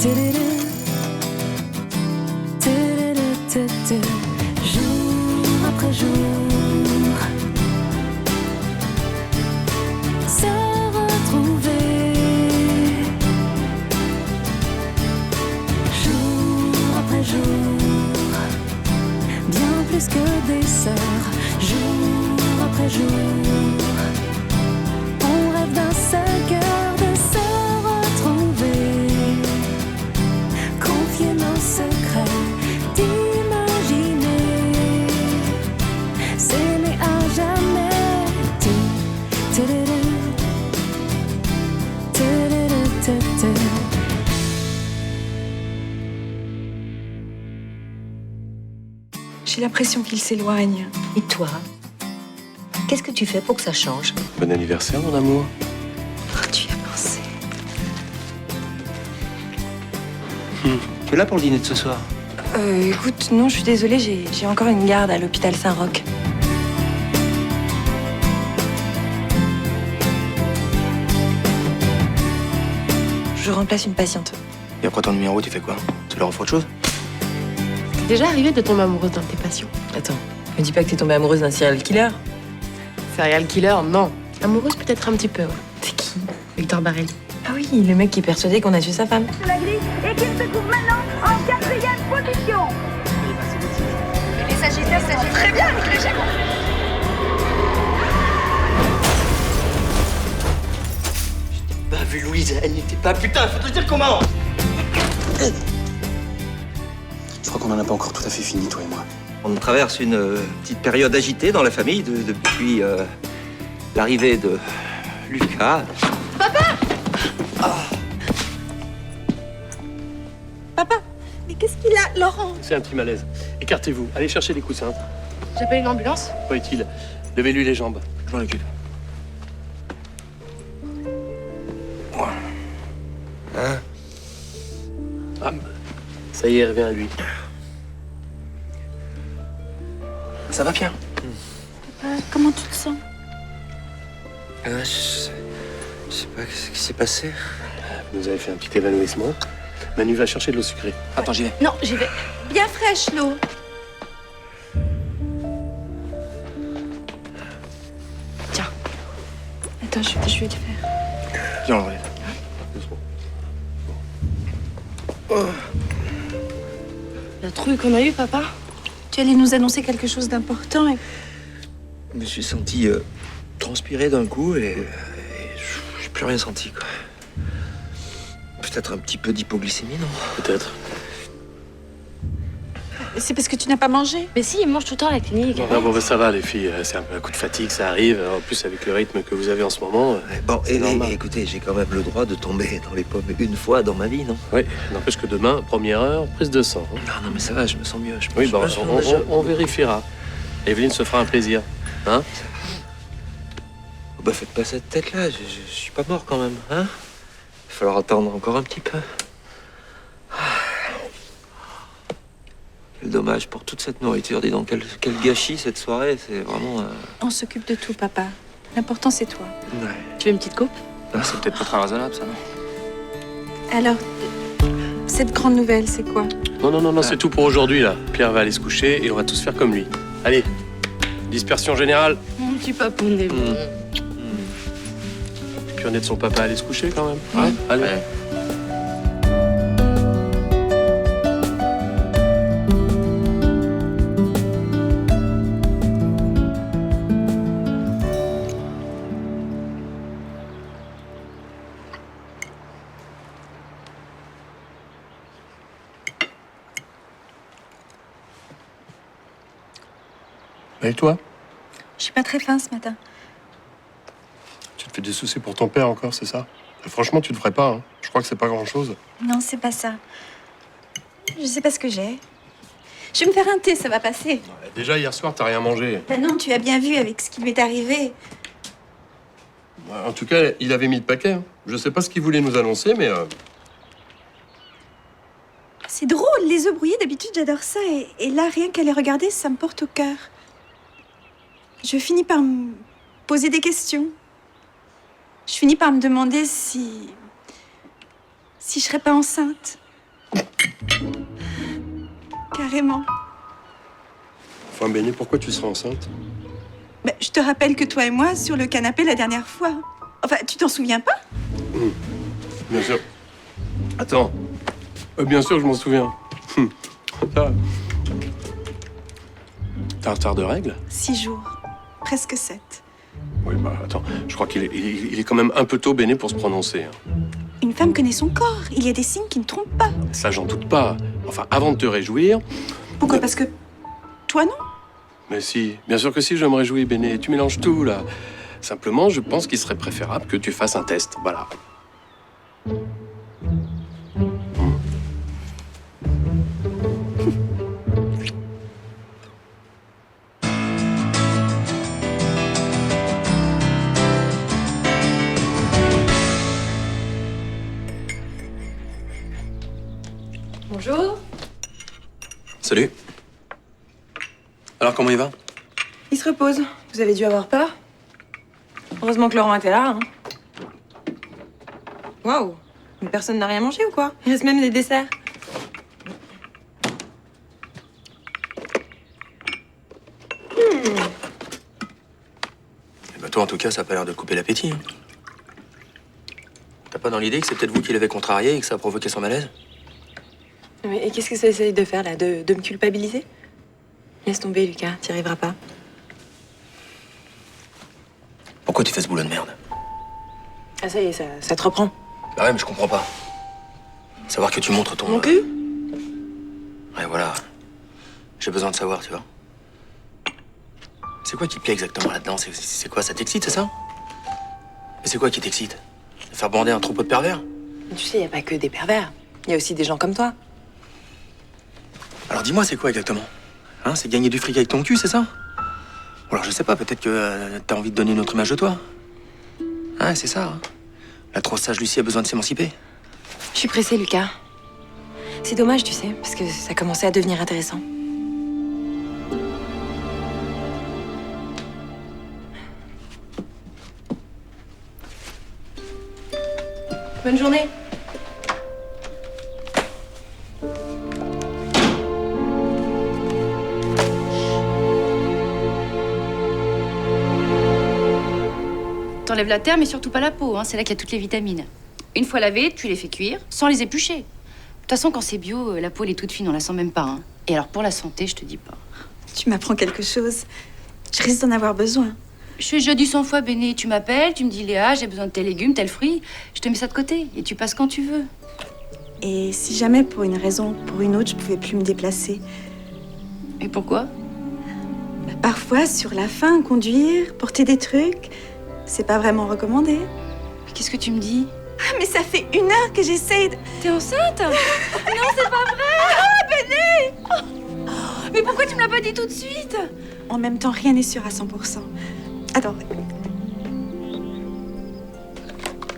Jour après jour, se retrouver. Jour après jour, bien plus que des sœurs. Jour après jour, on rêve d'un seul cœur de se retrouver. Confier nos secrets, d'imaginer, s'aimer à jamais. J'ai l'impression qu'il s'éloigne. Et toi? Qu'est-ce que tu fais pour que ça change? Bon anniversaire, mon amour. Oh, tu y as pensé. Tu es là pour le dîner de ce soir? Écoute, non, je suis désolée, j'ai encore une garde à l'hôpital Saint-Roch. Je remplace une patiente. Et après ton numéro, tu fais quoi? Tu leur offres autre chose? C'est déjà arrivé de tomber amoureuse d'un de tes patients? Attends, me dis pas que t'es tombée amoureuse d'un serial killer. Serial killer, non. Amoureuse peut-être un petit peu, ouais. C'est qui? Victor Barrel. Ah oui, le mec qui est persuadé qu'on a tué sa femme. La grille et qu'il se trouve maintenant en 4e position. Les Sagittaires s'agit très bien avec les Gémeaux. Bah, vu Louise, elle n'était pas. Putain, faut te dire comment! Je crois qu'on en a pas encore tout à fait fini, toi et moi. On traverse une petite période agitée dans la famille depuis l'arrivée de Lucas. Papa, mais qu'est-ce qu'il a, Laurent? C'est un petit malaise. Écartez-vous. Allez chercher des coussins. J'appelle une ambulance? Pas utile. Levez-lui les jambes. Je m'en occupe. Hein? Ah, ça y est, revient à lui. Ça va bien? Comment tu te sens? Je sais pas ce qui s'est passé. Vous nous avez fait un petit évanouissement. Manu va chercher de l'eau sucrée. Attends, j'y vais. Non, j'y vais. Bien fraîche, l'eau. Tiens. Attends, je vais te faire. Viens, on relève. Doucement. La trouille qu'on a eue, papa? Tu allais nous annoncer quelque chose d'important et... Je me suis senti transpirer d'un coup et j'ai plus rien senti, quoi. Peut-être un petit peu d'hypoglycémie, non? Peut-être. C'est parce que tu n'as pas mangé? Mais si, il mange tout le temps à la clinique. Non, bon, ça va, les filles. C'est un peu un coup de fatigue, ça arrive. En plus, avec le rythme que vous avez en ce moment. Bon, c'est normal. écoutez, j'ai quand même le droit de tomber dans les pommes une fois dans ma vie, non? Oui, n'empêche que demain, première heure, prise de sang. Non, mais ça va, je me sens mieux. Oui, bon, on vérifiera. Evelyne se fera un plaisir. Hein? Bah, faites pas cette tête-là, je suis pas mort quand même, hein? Il va falloir attendre encore un petit peu. Quel dommage pour toute cette nourriture. Dis donc, quel gâchis cette soirée. C'est vraiment... On s'occupe de tout, papa. L'important, c'est toi. Ouais. Tu veux une petite coupe? C'est peut-être pas très raisonnable, ça, non? Alors, cette grande nouvelle, c'est quoi? Non, c'est tout pour aujourd'hui, là. Pierre va aller se coucher et on va tous faire comme lui. Allez, dispersion générale. Mon petit papoun des bons. Puis on est de son papa à aller se coucher, quand même. Ouais, allez. Ouais. Et toi? Je suis pas très faim ce matin. Tu te fais des soucis pour ton père encore, c'est ça? Franchement, tu devrais pas, hein. Je crois que c'est pas grand-chose. Non, c'est pas ça. Je sais pas ce que j'ai. Je vais me faire un thé, ça va passer. Déjà, hier soir, t'as rien mangé. Ben non, tu as bien vu avec ce qui m'est arrivé. En tout cas, il avait mis le paquet. Hein. Je sais pas ce qu'il voulait nous annoncer, mais... C'est drôle, les œufs brouillés, d'habitude j'adore ça. Et là, rien qu'à les regarder, ça me porte au cœur. Je finis par me poser des questions. Je finis par me demander si je serais pas enceinte. carrément. Enfin, Béné, pourquoi tu serais enceinte? Ben, je te rappelle que toi et moi, sur le canapé la dernière fois. Enfin, tu t'en souviens pas? Bien sûr. Attends. Bien sûr, je m'en souviens. T'as un retard de règles? 6 jours. Presque 7. Oui, bah attends. Je crois qu'il est quand même un peu tôt, Béné, pour se prononcer. Une femme connaît son corps. Il y a des signes qui ne trompent pas. Ça, j'en doute pas. Enfin, avant de te réjouir... Pourquoi? Parce que toi, non? Mais si, bien sûr que si, je me réjouis, Béné. Tu mélanges tout, là. Simplement, je pense qu'il serait préférable que tu fasses un test. Voilà. Bonjour. Salut. Alors, comment il va? Il se repose. Vous avez dû avoir peur. Heureusement que Laurent était là. Hein. Waouh. Mais personne n'a rien mangé ou quoi? Il reste même des desserts. Eh ben, toi, en tout cas, ça a pas l'air de te couper l'appétit. Hein. T'as pas dans l'idée que c'est peut-être vous qui l'avez contrarié et que ça a provoqué son malaise? Mais et qu'est-ce que ça essaye de faire là? De me culpabiliser? Laisse tomber, Lucas. T'y arriveras pas. Pourquoi tu fais ce boulot de merde? Ah, ça y est, ça te reprend. Bah ouais, mais je comprends pas. Savoir que tu montres ton... Mon cul? Ouais, voilà. J'ai besoin de savoir, tu vois. C'est quoi qui te plaît exactement là-dedans? C'est quoi? Ça t'excite, c'est ça? Mais c'est quoi qui t'excite? Faire bander un troupeau de pervers? Mais tu sais, y a pas que des pervers. Y a aussi des gens comme toi. Alors dis-moi, c'est quoi exactement? Hein, c'est gagner du fric avec ton cul, c'est ça? Ou alors je sais pas, peut-être que t'as envie de donner une autre image de toi. Ouais, c'est ça. Hein. La trop sage Lucie a besoin de s'émanciper. Je suis pressée, Lucas. C'est dommage, tu sais, parce que ça commençait à devenir intéressant. Bonne journée. T'enlèves la terre, mais surtout pas la peau, hein. C'est là qu'il y a toutes les vitamines. Une fois lavées, tu les fais cuire, sans les éplucher. De toute façon, quand c'est bio, la peau, elle est toute fine, on la sent même pas, hein. Et alors, pour la santé, je te dis pas. Tu m'apprends quelque chose. Je risque d'en avoir besoin. Je suis jeudi 100 fois, Béné. Tu m'appelles, tu me dis, Léa, j'ai besoin de tel légume, tel fruit. Je te mets ça de côté, et tu passes quand tu veux. Et si jamais, pour une raison ou pour une autre, je pouvais plus me déplacer. Et pourquoi? Bah, parfois, sur la fin, conduire, porter des trucs, c'est pas vraiment recommandé. Qu'est-ce que tu me dis? Ah, mais ça fait 1 heure que j'essaye de... T'es enceinte? Non, c'est pas vrai! Ah, Béné! Mais pourquoi tu me l'as pas dit tout de suite? En même temps, rien n'est sûr à 100%. Attends.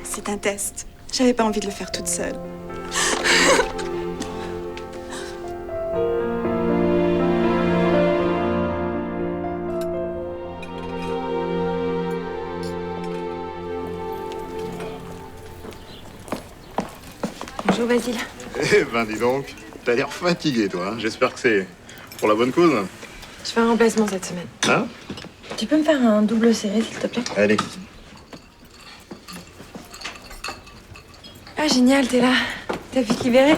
C'est un test. J'avais pas envie de le faire toute seule. Bonjour, Basile. Eh ben, dis donc, t'as l'air fatigué, toi. Hein. J'espère que c'est pour la bonne cause. Je fais un remplacement cette semaine. Hein? Tu peux me faire un double serré, s'il te plaît? Allez. Ah, génial, t'es là. T'as pu te libérer?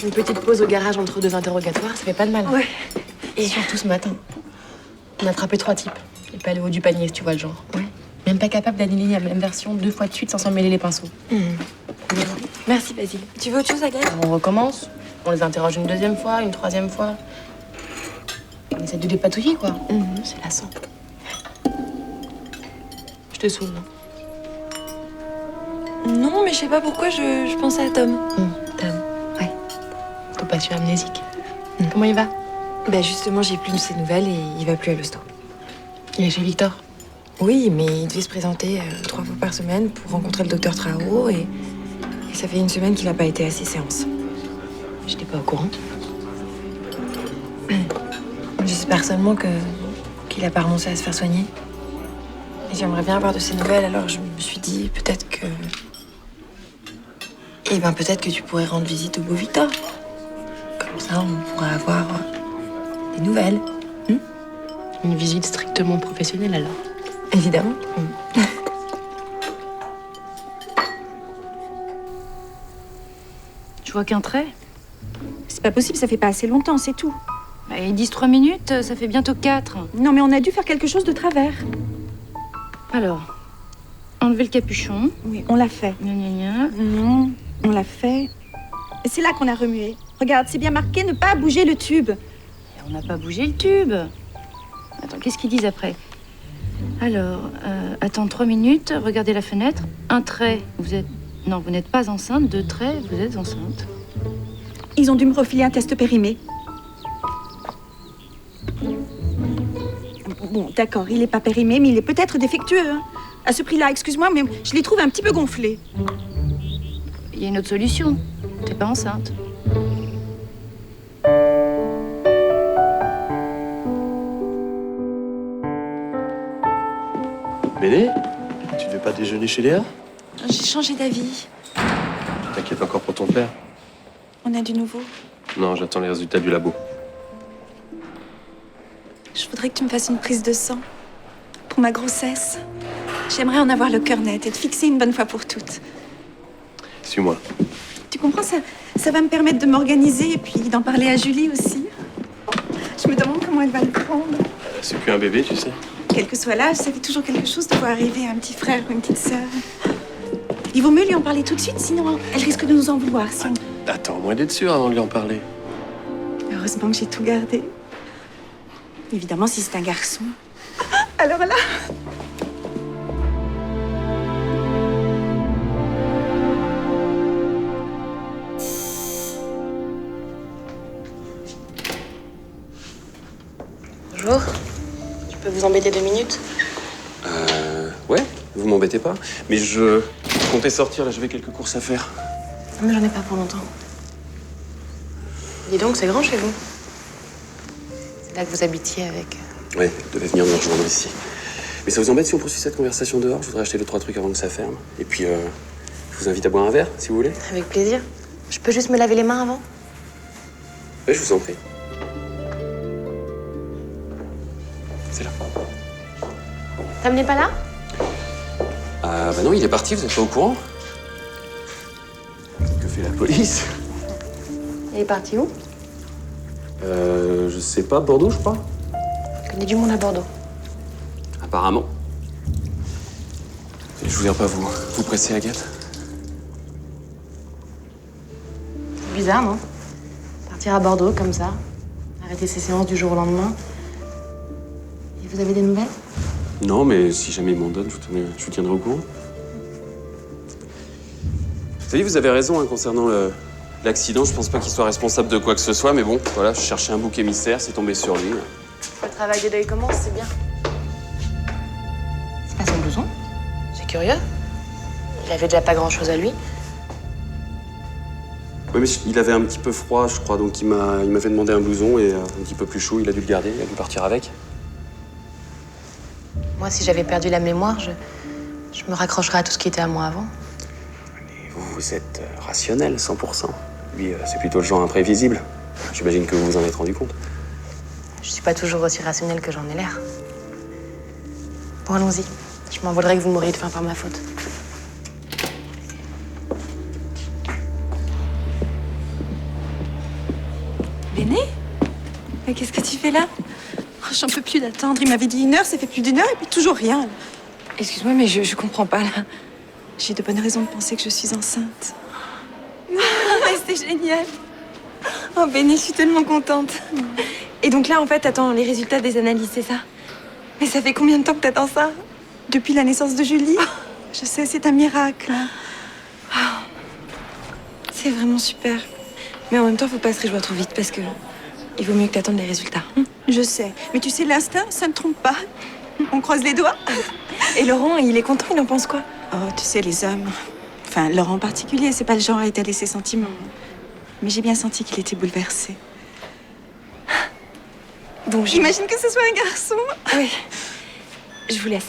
Une petite pause au garage entre 2 interrogatoires, ça fait pas de mal. Ouais. Et surtout ce matin, on a attrapé 3 types. Et pas le haut du panier, si tu vois le genre. Ouais. Même pas capable d'annuler la même version 2 fois de suite sans s'en mêler les pinceaux. Merci, Basile. Tu veux autre chose, Agathe? On recommence, on les interroge une 2e fois, une 3e fois. On essaie de les patouiller, quoi. C'est lassant. Je te saoule, non? Non, mais je sais pas pourquoi je pensais à Tom. Tom, ouais. Ton patient amnésique. Comment il va? Bah justement, j'ai plus de ses nouvelles et il va plus à l'hosto. Il est chez Victor. Oui, mais il devait se présenter 3 fois par semaine pour rencontrer le docteur Trao et ça fait 1 semaine qu'il n'a pas été à ses séances. J'étais pas au courant. J'espère seulement qu'il a pas renoncé à se faire soigner. Et j'aimerais bien avoir de ses nouvelles, alors je me suis dit peut-être que... Eh ben peut-être que tu pourrais rendre visite au beau Victor. ça, on pourrait avoir des nouvelles. Une visite strictement professionnelle alors. Évidemment. Je vois qu'un trait. C'est pas possible, ça fait pas assez longtemps, c'est tout. Bah, ils disent 3 minutes, ça fait bientôt 4. Non, mais on a dû faire quelque chose de travers. Alors, enlever le capuchon. Oui, on l'a fait. Gna gna gna. Non, on l'a fait. Et c'est là qu'on a remué. Regarde, c'est bien marqué ne pas bouger le tube. Et on n'a pas bougé le tube. Attends, qu'est-ce qu'ils disent après? Alors, attendre 3 minutes, regardez la fenêtre. Un trait, vous êtes... Non, vous n'êtes pas enceinte. 2 traits, vous êtes enceinte. Ils ont dû me refiler un test périmé. Bon, d'accord, il est pas périmé, mais il est peut-être défectueux. Hein. À ce prix-là, excuse-moi, mais je les trouve un petit peu gonflés. Il y a une autre solution. T'es pas enceinte. Béné, tu ne veux pas déjeuner chez Léa? J'ai changé d'avis. Tu t'inquiètes encore pour ton père? On a du nouveau. Non, j'attends les résultats du labo. Je voudrais que tu me fasses une prise de sang pour ma grossesse. J'aimerais en avoir le cœur net et te fixer une bonne fois pour toutes. Suis-moi. Tu comprends, ça va me permettre de m'organiser et puis d'en parler à Julie aussi. Je me demande comment elle va le prendre. C'est qu'un bébé, tu sais. Quel que soit l'âge, ça fait toujours quelque chose de voir arriver un petit frère ou une petite sœur. Il vaut mieux lui en parler tout de suite, sinon elle risque de nous en vouloir. Si on... Attends, au moins d'être sûr avant de lui en parler. Heureusement que j'ai tout gardé. Évidemment, si c'est un garçon. Alors là... Bonjour. Je peux vous embêter 2 minutes? Ouais, vous m'embêtez pas. Mais je comptais sortir, là, j'avais quelques courses à faire. Mais j'en ai pas pour longtemps. Dis donc, c'est grand chez vous. C'est là que vous habitiez avec... Ouais, elle devait venir me rejoindre ici. Mais ça vous embête si on poursuit cette conversation dehors? Je voudrais acheter 2-3 trucs avant que ça ferme. Et puis, je vous invite à boire un verre, si vous voulez. Avec plaisir. Je peux juste me laver les mains avant? Ouais, je vous en prie. C'est là. Tom n'est pas là? Ah, bah non, il est parti, vous êtes pas au courant? Que fait la police? Il est parti où? Je sais pas, Bordeaux, je crois. Je connais du monde à Bordeaux. Apparemment. Et je voudrais pas vous presser, Agathe. C'est bizarre, non? Partir à Bordeaux comme ça, arrêter ses séances du jour au lendemain. Et vous avez des nouvelles? Non, mais si jamais il m'en donne, je vous tiendrai au courant. Vous savez, vous avez raison hein, concernant l'accident. Je pense pas qu'il soit responsable de quoi que ce soit, mais bon, voilà, je cherchais un bouc émissaire, c'est tombé sur lui. Le travail de deuil commence, c'est bien. C'est pas son blouson? C'est curieux. Il avait déjà pas grand-chose à lui. Oui, mais il avait un petit peu froid, je crois, donc il m'avait demandé un blouson et un petit peu plus chaud, il a dû le garder, il a dû partir avec. Moi, si j'avais perdu la mémoire, je me raccrocherais à tout ce qui était à moi avant. Mais vous êtes rationnel, 100%. Lui, c'est plutôt le genre imprévisible. J'imagine que vous vous en êtes rendu compte. Je suis pas toujours aussi rationnelle que j'en ai l'air. Bon, allons-y. Je m'en voudrais que vous mouriez de faim par ma faute. Béné? Mais qu'est-ce que tu fais là? Oh, j'en peux plus d'attendre. Il m'avait dit 1 heure, ça fait plus d'1 heure et puis toujours rien. Excuse-moi, mais je comprends pas, là. J'ai de bonnes raisons de penser que je suis enceinte. C'est génial. Oh, Béné, je suis tellement contente. Et donc là, en fait, t'attends les résultats des analyses, c'est ça? Mais ça fait combien de temps que t'attends ça? Depuis la naissance de Julie? Je sais, c'est un miracle. C'est vraiment super. Mais en même temps, faut pas se réjouir trop vite parce que il vaut mieux que t'attendes les résultats. Je sais. Mais tu sais, l'instinct, ça ne trompe pas. On croise les doigts. Et Laurent, il est content, il en pense quoi? Oh, tu sais, les hommes... Enfin, Laurent en particulier, c'est pas le genre à étaler ses sentiments. Mais j'ai bien senti qu'il était bouleversé. Bon, J'imagine que ce soit un garçon. Oui. Je vous laisse.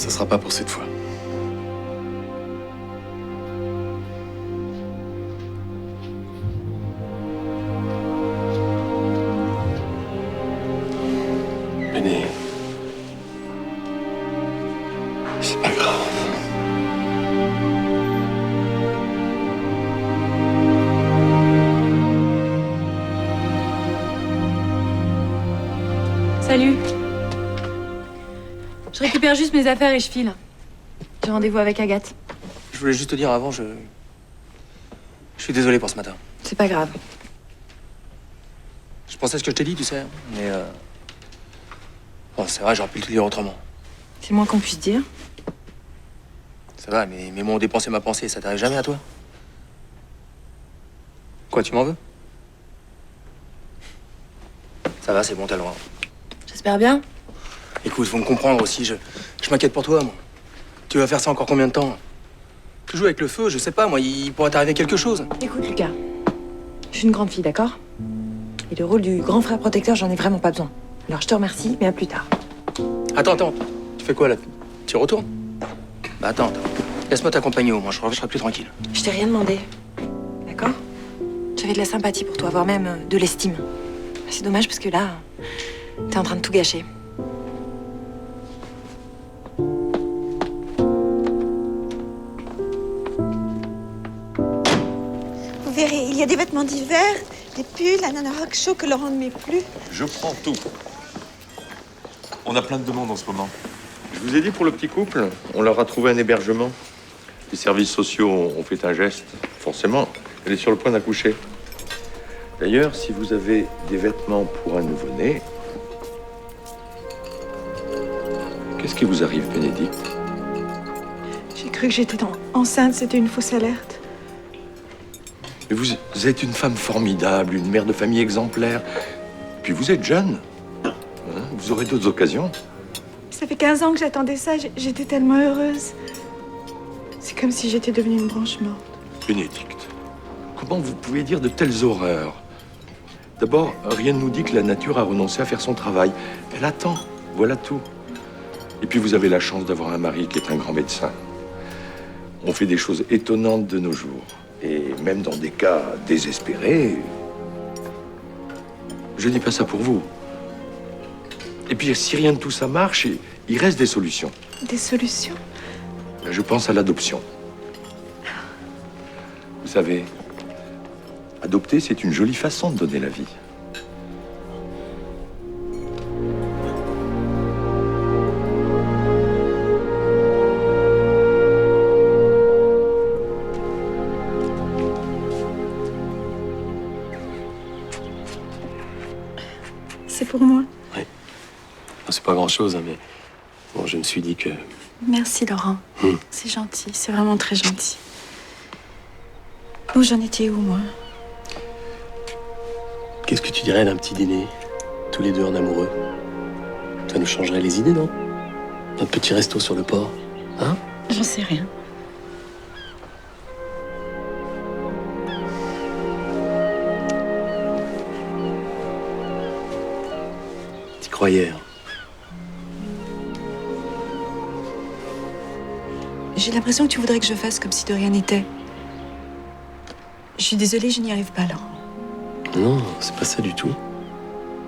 ça sera pas pour cette fois. Béné. C'est pas grave. Salut. Je récupère juste mes affaires et je file. J'ai rendez-vous avec Agathe. Je voulais juste te dire avant, je suis désolé pour ce matin. C'est pas grave. Je pensais à ce que je t'ai dit, tu sais, mais bon, c'est vrai, j'aurais pu te le dire autrement. C'est le moins qu'on puisse dire. Ça va, mais mon dépensé ma pensée, ça t'arrive jamais à toi? Quoi, tu m'en veux? Ça va, c'est bon, t'as le droit. J'espère bien. Écoute, faut me comprendre aussi, je m'inquiète pour toi, moi. Tu vas faire ça encore combien de temps? Tu joues avec le feu, je sais pas, moi, il pourrait t'arriver quelque chose. Écoute, Lucas. Je suis une grande fille, d'accord? Et le rôle du grand frère protecteur, j'en ai vraiment pas besoin. Alors je te remercie, mais à plus tard. Attends, tu fais quoi là? Tu retournes? Bah attends. Laisse-moi t'accompagner au moins, je serai plus tranquille. Je t'ai rien demandé. D'accord? J'avais de la sympathie pour toi, voire même de l'estime. C'est dommage parce que là, t'es en train de tout gâcher. Vous verrez, il y a des vêtements d'hiver, des pulls, un anorak chaud que Laurent ne met plus. Je prends tout. On a plein de demandes en ce moment. Je vous ai dit pour le petit couple, on leur a trouvé un hébergement. Les services sociaux ont fait un geste. Forcément, elle est sur le point d'accoucher. D'ailleurs, si vous avez des vêtements pour un nouveau-né... Qu'est-ce qui vous arrive, Bénédicte? J'ai cru que j'étais enceinte, c'était une fausse alerte. Mais vous êtes une femme formidable, une mère de famille exemplaire. Puis vous êtes jeune. Hein, vous aurez d'autres occasions. Ça fait 15 ans que j'attendais ça, j'étais tellement heureuse. C'est comme si j'étais devenue une branche morte. Bénédicte, comment vous pouvez dire de telles horreurs? D'abord, rien ne nous dit que la nature a renoncé à faire son travail. Elle attend, voilà tout. Et puis vous avez la chance d'avoir un mari qui est un grand médecin. On fait des choses étonnantes de nos jours. Et même dans des cas désespérés, je dis pas ça pour vous. Et puis si rien de tout ça marche, il reste des solutions. Des solutions? Je pense à l'adoption. Vous savez, adopter, c'est une jolie façon de donner la vie. C'est pour moi. Oui. C'est pas grand-chose, hein, mais bon, je me suis dit que... Merci, Laurent. C'est gentil, c'est vraiment très gentil. Bon, j'en étais où, moi? Qu'est-ce que tu dirais d'un petit dîner, tous les deux en amoureux? Ça nous changerait les idées, non? Notre petit resto sur le port, hein? J'en sais rien. T'y croyais, hein? J'ai l'impression que tu voudrais que je fasse comme si de rien n'était. Je suis désolée, je n'y arrive pas, Laurent. Non, c'est pas ça du tout.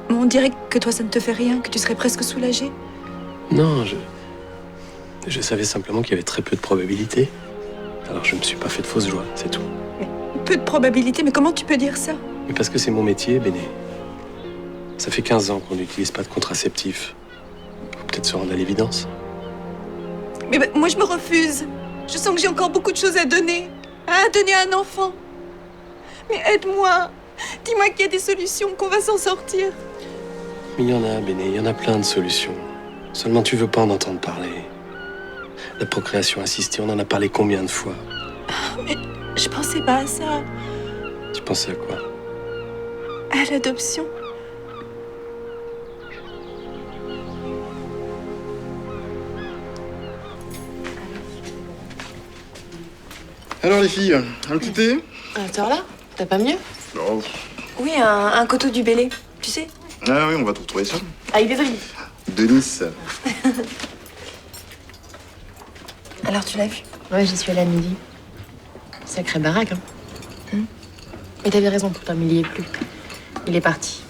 On dirait que toi, ça ne te fait rien, que tu serais presque soulagée. Non, je savais simplement qu'il y avait très peu de probabilités. Alors je me suis pas fait de fausse joie, c'est tout. Peu de probabilité, mais comment tu peux dire ça? Mais parce que c'est mon métier, Béné. Ça fait 15 ans qu'on n'utilise pas de contraceptif. Faut peut-être se rendre à l'évidence. Mais moi, je me refuse. Je sens que j'ai encore beaucoup de choses à donner. À donner à un enfant. Mais aide-moi. Dis-moi qu'il y a des solutions, qu'on va s'en sortir. Mais il y en a, Béné, il y en a plein de solutions. Seulement tu veux pas en entendre parler. La procréation assistée, on en a parlé combien de fois? Mais je pensais pas à ça. Tu pensais à quoi? À l'adoption. Alors les filles, un petit thé? À cette heure-là, t'as pas mieux? Non. Oui, un coteau du Bélé, tu sais? Ah oui, on va tout retrouver ça. Avec des olives. De Nice. Alors tu l'as vu? Ouais, j'y suis allée à midi. Sacrée baraque, hein. Mais t'avais raison, pour Tom, il y est plus. Il est parti.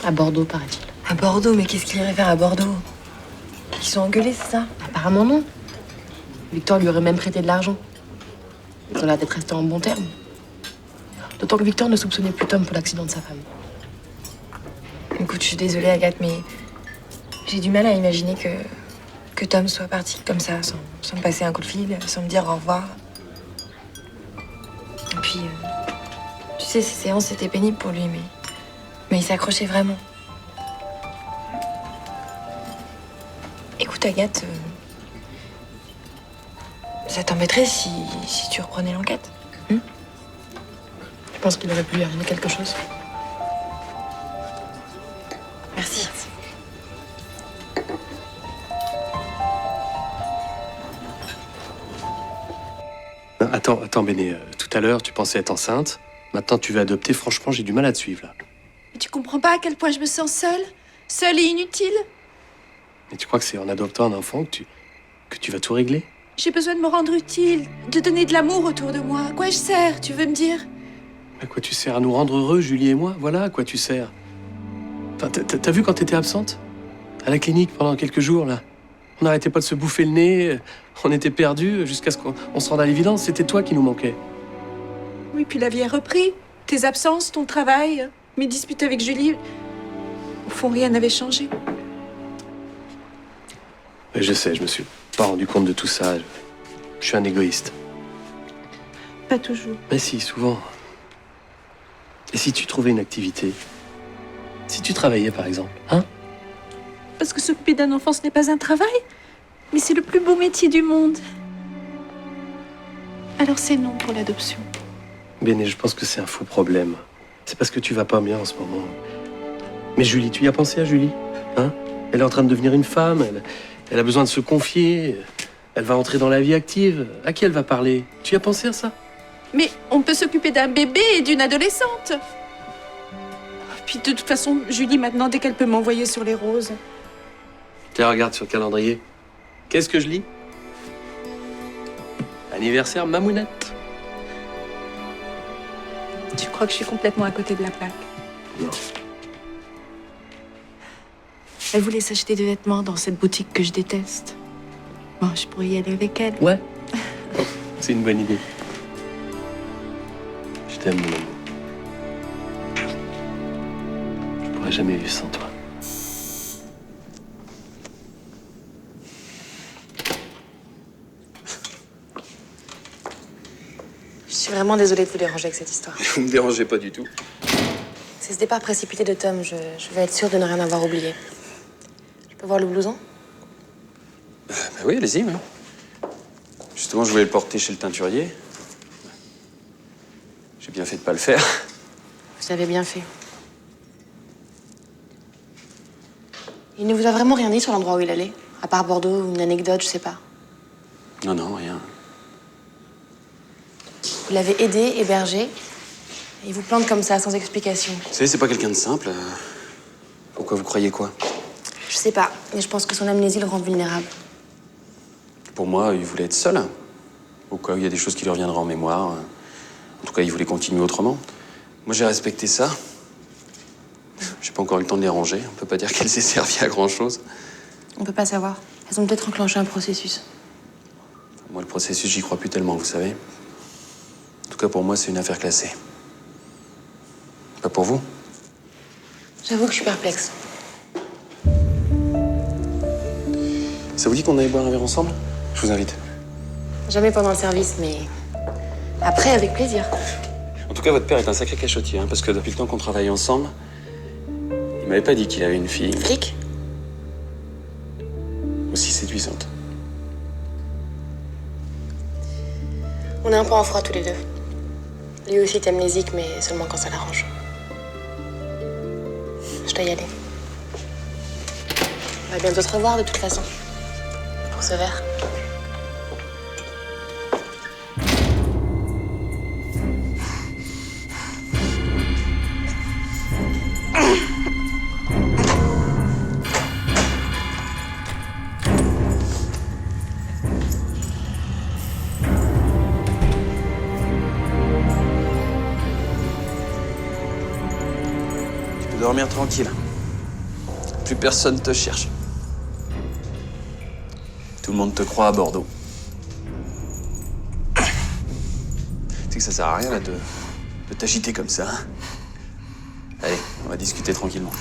À Bordeaux, paraît-il. À Bordeaux? Mais qu'est-ce qu'il irait faire à Bordeaux? Ils sont engueulés, c'est ça? Apparemment non. Victor lui aurait même prêté de l'argent. Ils ont l'air d'être restés en bons termes. D'autant que Victor ne soupçonnait plus Tom pour l'accident de sa femme. Écoute, je suis désolée, Agathe, mais j'ai du mal à imaginer que Tom soit parti comme ça, sans me passer un coup de fil, sans me dire au revoir. Et puis, tu sais, ces séances, c'était pénible pour lui, mais il s'accrochait vraiment. Écoute, Agathe, ça t'embêterait si tu reprenais l'enquête? Je pense qu'il aurait pu lui arriver quelque chose. Merci. Attends, Béné, tout à l'heure, tu pensais être enceinte. Maintenant, tu veux adopter. Franchement, j'ai du mal à te suivre, là. Mais tu comprends pas à quel point je me sens seule? Seule et inutile? Et tu crois que c'est en adoptant un enfant que tu vas tout régler? J'ai besoin de me rendre utile, de donner de l'amour autour de moi. À quoi je sers, tu veux me dire? À quoi tu sers? À nous rendre heureux, Julie et moi? Voilà à quoi tu sers. Enfin, t'as vu quand t'étais absente? À la clinique pendant quelques jours, là. On n'arrêtait pas de se bouffer le nez, on était perdus jusqu'à ce qu'on se rende à l'évidence. C'était toi qui nous manquais. Oui, puis la vie a repris. Tes absences, ton travail, mes disputes avec Julie. Au fond, rien n'avait changé. Mais je sais, je me suis pas rendu compte de tout ça. Je suis un égoïste. Pas toujours. Mais si, souvent. Et si tu trouvais une activité? Si tu travaillais, par exemple, hein? Parce que s'occuper d'un enfant, ce n'est pas un travail. Mais c'est le plus beau métier du monde. Alors c'est non pour l'adoption. Béné, je pense que c'est un faux problème. C'est parce que tu vas pas bien en ce moment. Mais Julie, tu y as pensé à Julie? Hein? Elle est en train de devenir une femme, elle a besoin de se confier, elle va entrer dans la vie active. À qui elle va parler? Tu y as pensé à ça? Mais on peut s'occuper d'un bébé et d'une adolescente. Puis de toute façon, Julie, maintenant, dès qu'elle peut m'envoyer sur les roses. Tiens, regarde sur le calendrier. Qu'est-ce que je lis? Anniversaire Mamounette. Tu crois que je suis complètement à côté de la plaque? Non. Elle voulait s'acheter des vêtements dans cette boutique que je déteste. Bon, je pourrais y aller avec elle. Ouais. C'est une bonne idée. Je t'aime, mon amour. Je pourrais jamais vivre sans toi. Je suis vraiment désolée de vous déranger avec cette histoire. Vous me dérangez pas du tout. C'est ce départ précipité de Tom. Je vais être sûre de ne rien avoir oublié. Je peux voir le blouson? Bah oui, allez-y, ouais. Justement, je voulais le porter chez le teinturier. J'ai bien fait de pas le faire. Vous avez bien fait. Il ne vous a vraiment rien dit sur l'endroit où il allait? À part Bordeaux ou une anecdote, je sais pas. Non, non, rien. Vous l'avez aidé, hébergé, et il vous plante comme ça, sans explication. Vous savez, c'est pas quelqu'un de simple. Pourquoi vous croyez quoi? Je sais pas, mais je pense que son amnésie le rend vulnérable. Pour moi, il voulait être seul. Au cas où il y a des choses qui lui reviendraient en mémoire. En tout cas, il voulait continuer autrement. Moi, j'ai respecté ça. J'ai pas encore eu le temps de les ranger. On peut pas dire qu'elles aient servi à grand-chose. On peut pas savoir. Elles ont peut-être enclenché un processus. Moi, le processus, j'y crois plus tellement, vous savez. En tout cas, pour moi, c'est une affaire classée. Pas pour vous? J'avoue que je suis perplexe. Ça vous dit qu'on aille boire un verre ensemble? Je vous invite. Jamais pendant le service, mais après, avec plaisir. En tout cas, votre père est un sacré cachotier, hein, parce que depuis le temps qu'on travaille ensemble, il m'avait pas dit qu'il avait une fille. Flic? Aussi séduisante. On a un point en froid tous les deux. Lui aussi est amnésique, mais seulement quand ça l'arrange. Je dois y aller. On va bientôt se revoir de toute façon. Pour ce verre. dormir tranquille. Plus personne te cherche. Tout le monde te croit à Bordeaux. Tu sais que ça sert à rien là de t'agiter comme ça. Hein. Allez, on va discuter tranquillement.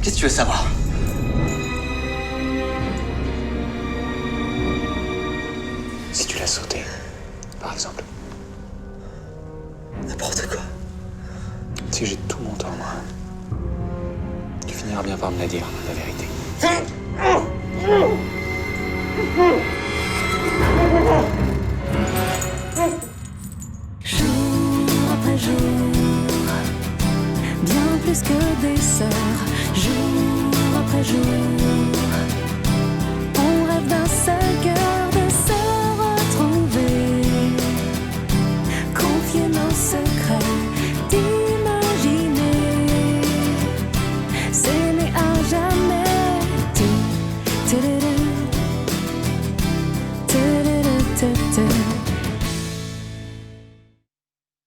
Qu'est-ce que tu veux savoir? Si tu l'as sauté, par exemple. N'importe quoi. Si j'ai tout mon temps, moi, tu finiras bien par me la dire, la vérité. Jour après jour, bien plus que des sœurs. Jour après jour, on rêve d'un seul cœur.